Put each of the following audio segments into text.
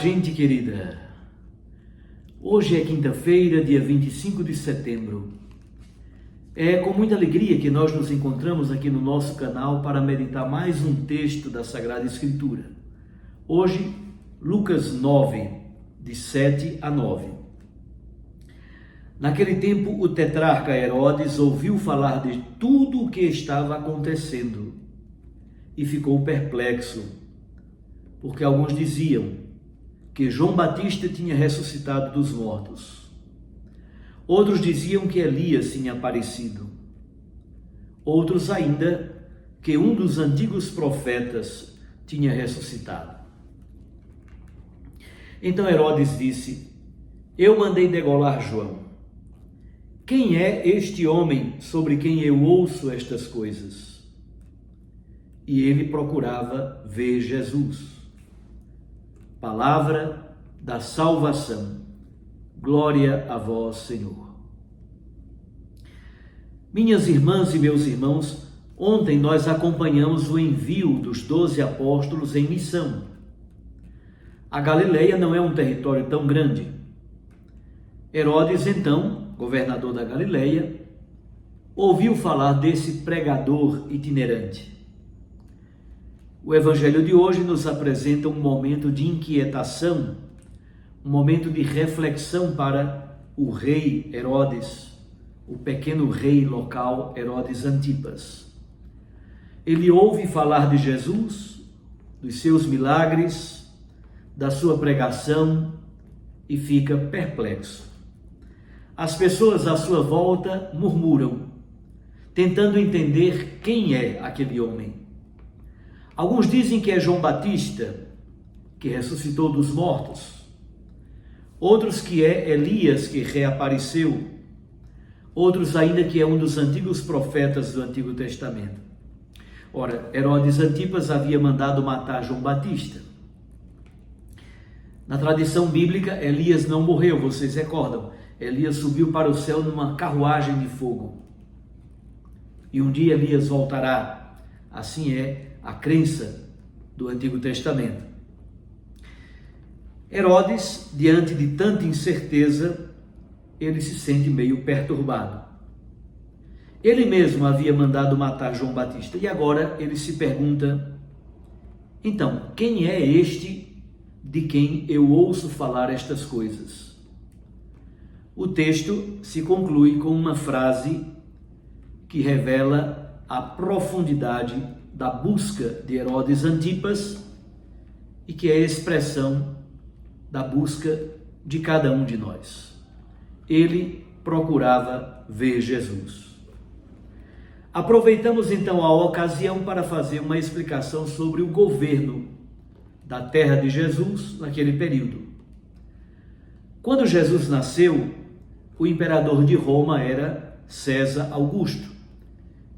gente querida! Hoje é quinta-feira, dia 25 de setembro. É com muita alegria que nós nos encontramos aqui no nosso canal para meditar mais um texto da Sagrada Escritura. Hoje, Lucas 9, de 7 a 9. Naquele tempo, o tetrarca Herodes ouviu falar de tudo o que estava acontecendo e ficou perplexo, porque alguns diziam que João Batista tinha ressuscitado dos mortos. Outros diziam que Elias tinha aparecido. Outros ainda que um dos antigos profetas tinha ressuscitado. Então Herodes disse: Eu mandei degolar João. Quem é este homem sobre quem eu ouço estas coisas? E ele procurava ver Jesus. Palavra da salvação. Glória a vós, Senhor. Minhas irmãs e meus irmãos, ontem nós acompanhamos o envio dos 12 apóstolos em missão. A Galileia não é um território tão grande. Herodes, então, governador da Galileia, ouviu falar desse pregador itinerante. O evangelho de hoje nos apresenta um momento de inquietação, um momento de reflexão para o rei Herodes, o pequeno rei local Herodes Antipas. Ele ouve falar de Jesus, dos seus milagres, da sua pregação e fica perplexo. As pessoas à sua volta murmuram, tentando entender quem é aquele homem. Alguns dizem que é João Batista, que ressuscitou dos mortos. Outros que é Elias, que reapareceu. Outros ainda que é um dos antigos profetas do Antigo Testamento. Ora, Herodes Antipas havia mandado matar João Batista. Na tradição bíblica, Elias não morreu, vocês recordam. Elias subiu para o céu numa carruagem de fogo. E um dia Elias voltará. Assim é a crença do Antigo Testamento. Herodes, diante de tanta incerteza, ele se sente meio perturbado. Ele mesmo havia mandado matar João Batista e agora ele se pergunta: então, quem é este de quem eu ouço falar estas coisas? O texto se conclui com uma frase que revela a profundidade da busca de Herodes Antipas e que é a expressão da busca de cada um de nós. Ele procurava ver Jesus. Aproveitamos então a ocasião para fazer uma explicação sobre o governo da terra de Jesus naquele período. Quando Jesus nasceu, o imperador de Roma era César Augusto.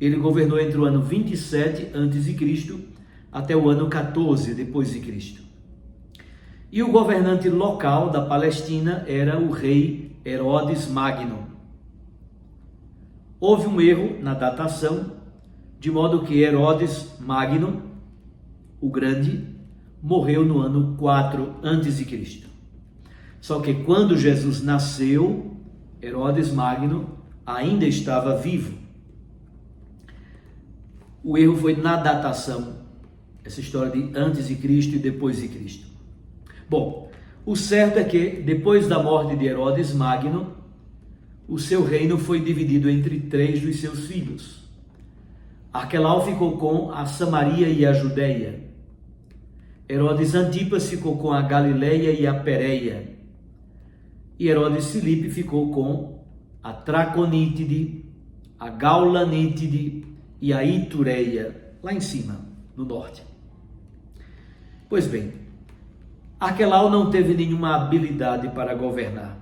Ele governou entre o ano 27 a.C. até o ano 14 depois de Cristo. E o governante local da Palestina era o rei Herodes Magno. Houve um erro na datação, de modo que Herodes Magno, o Grande, morreu no ano 4 a.C. Só que quando Jesus nasceu, Herodes Magno ainda estava vivo. O erro foi na datação, essa história de antes de Cristo e depois de Cristo. Bom, o certo é que depois da morte de Herodes Magno, o seu reino foi dividido entre 3 dos seus filhos. Arquelau ficou com a Samaria e a Judeia. Herodes Antipas ficou com a Galileia e a Pérea. E Herodes Filipe ficou com a Traconítide, a Gaulanítide e a Itureia, lá em cima, no norte. Pois bem, Arquelau não teve nenhuma habilidade para governar.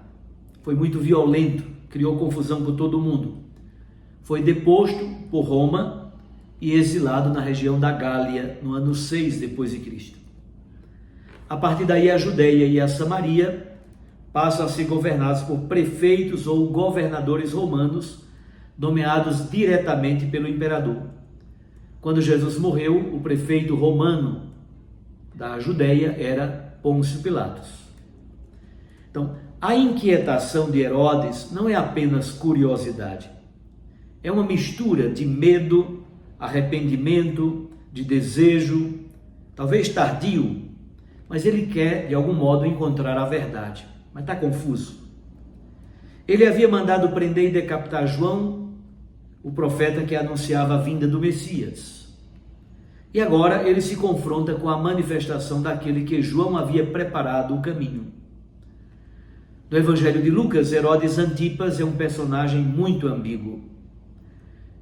Foi muito violento, criou confusão com todo mundo. Foi deposto por Roma e exilado na região da Gália, no ano 6 depois de Cristo. A partir daí, a Judeia e a Samaria passam a ser governados por prefeitos ou governadores romanos, nomeados diretamente pelo imperador. Quando Jesus morreu, o prefeito romano da Judeia era Pôncio Pilatos. Então, a inquietação de Herodes não é apenas curiosidade. É uma mistura de medo, arrependimento, de desejo, talvez tardio, mas ele quer, de algum modo, encontrar a verdade. Mas está confuso. Ele havia mandado prender e decapitar João, o profeta que anunciava a vinda do Messias. E agora ele se confronta com a manifestação daquele que João havia preparado o caminho. No Evangelho de Lucas, Herodes Antipas é um personagem muito ambíguo.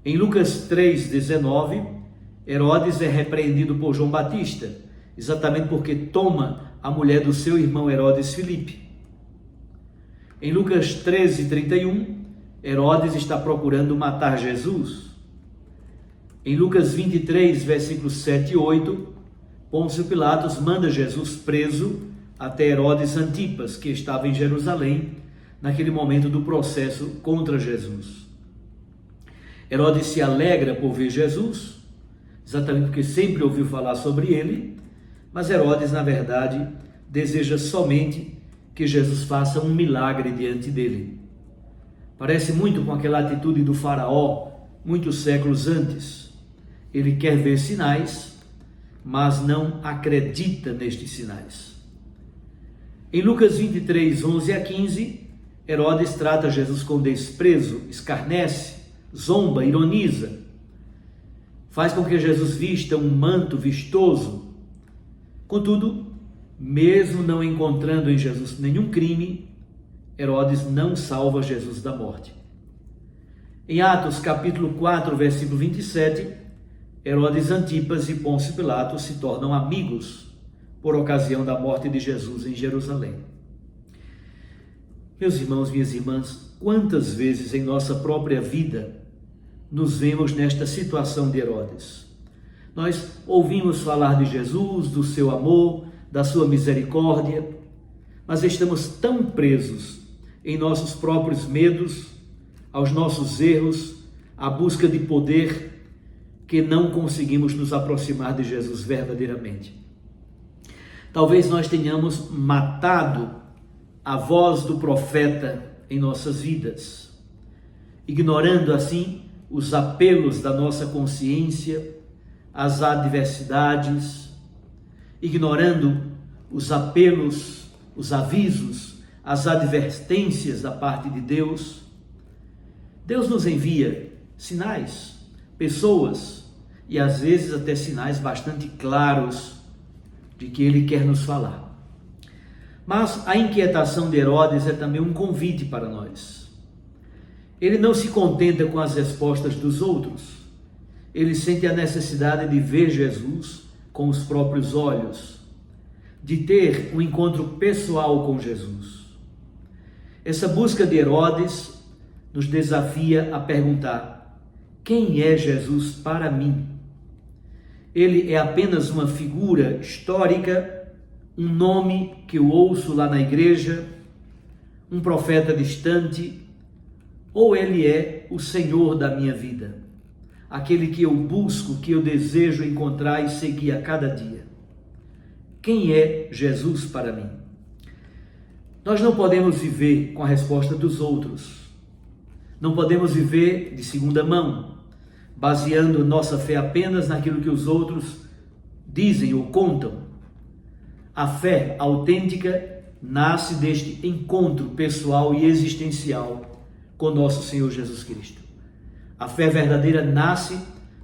Em Lucas 3,19, Herodes é repreendido por João Batista, exatamente porque toma a mulher do seu irmão Herodes Filipe. Em Lucas 13,31, Herodes está procurando matar Jesus. Em Lucas 23, versículos 7 e 8, Pôncio Pilatos manda Jesus preso até Herodes Antipas, que estava em Jerusalém, naquele momento do processo contra Jesus. Herodes se alegra por ver Jesus, exatamente porque sempre ouviu falar sobre ele, mas Herodes, na verdade, deseja somente que Jesus faça um milagre diante dele. Parece muito com aquela atitude do faraó, muitos séculos antes. Ele quer ver sinais, mas não acredita nestes sinais. Em Lucas 23, 11 a 15, Herodes trata Jesus com desprezo, escarnece, zomba, ironiza. Faz com que Jesus vista um manto vistoso. Contudo, mesmo não encontrando em Jesus nenhum crime, Herodes não salva Jesus da morte. Em Atos capítulo 4, versículo 27, Herodes Antipas e Pôncio Pilatos se tornam amigos por ocasião da morte de Jesus em Jerusalém. Meus irmãos, minhas irmãs, quantas vezes em nossa própria vida nos vemos nesta situação de Herodes? Nós ouvimos falar de Jesus, do seu amor, da sua misericórdia, mas estamos tão presos em nossos próprios medos, aos nossos erros, à busca de poder, que não conseguimos nos aproximar de Jesus verdadeiramente. Talvez nós tenhamos matado a voz do profeta em nossas vidas, ignorando assim os apelos da nossa consciência, as adversidades, ignorando os apelos, os avisos, as advertências da parte de Deus. Deus nos envia sinais, pessoas e às vezes até sinais bastante claros de que Ele quer nos falar. Mas a inquietação de Herodes é também um convite para nós. Ele não se contenta com as respostas dos outros. Ele sente a necessidade de ver Jesus com os próprios olhos, de ter um encontro pessoal com Jesus. Essa busca de Herodes nos desafia a perguntar: quem é Jesus para mim? Ele é apenas uma figura histórica, um nome que eu ouço lá na igreja, um profeta distante, ou ele é o Senhor da minha vida, aquele que eu busco, que eu desejo encontrar e seguir a cada dia? Quem é Jesus para mim? Nós não podemos viver com a resposta dos outros. Não podemos viver de segunda mão, baseando nossa fé apenas naquilo que os outros dizem ou contam. A fé autêntica nasce deste encontro pessoal e existencial com nosso Senhor Jesus Cristo. A fé verdadeira nasce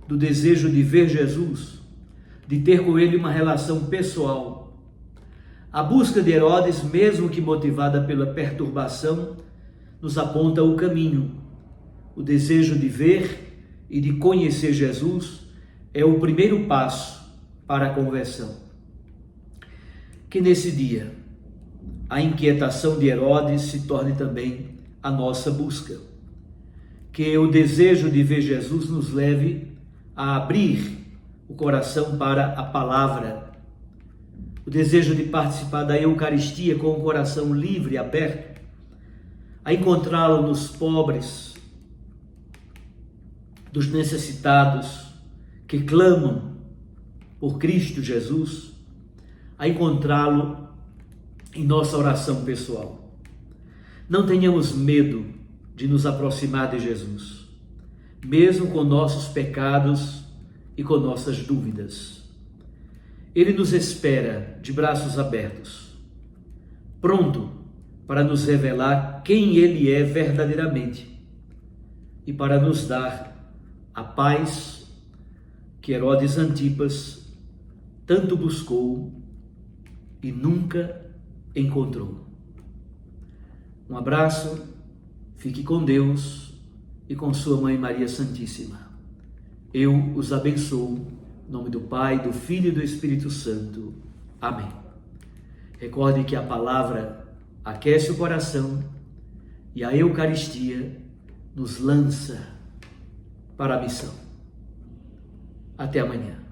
do desejo de ver Jesus, de ter com Ele uma relação pessoal. A busca de Herodes, mesmo que motivada pela perturbação, nos aponta o caminho. O desejo de ver e de conhecer Jesus é o primeiro passo para a conversão. Que nesse dia a inquietação de Herodes se torne também a nossa busca. Que o desejo de ver Jesus nos leve a abrir o coração para a palavra. O desejo de participar da Eucaristia com o coração livre e aberto, a encontrá-lo nos pobres, dos necessitados que clamam por Cristo Jesus, a encontrá-lo em nossa oração pessoal. Não tenhamos medo de nos aproximar de Jesus, mesmo com nossos pecados e com nossas dúvidas. Ele nos espera de braços abertos, pronto para nos revelar quem Ele é verdadeiramente e para nos dar a paz que Herodes Antipas tanto buscou e nunca encontrou. Um abraço, fique com Deus e com sua Mãe Maria Santíssima. Eu os abençoo, em nome do Pai, do Filho e do Espírito Santo. Amém. Recorde que a palavra aquece o coração e a Eucaristia nos lança para a missão. Até amanhã.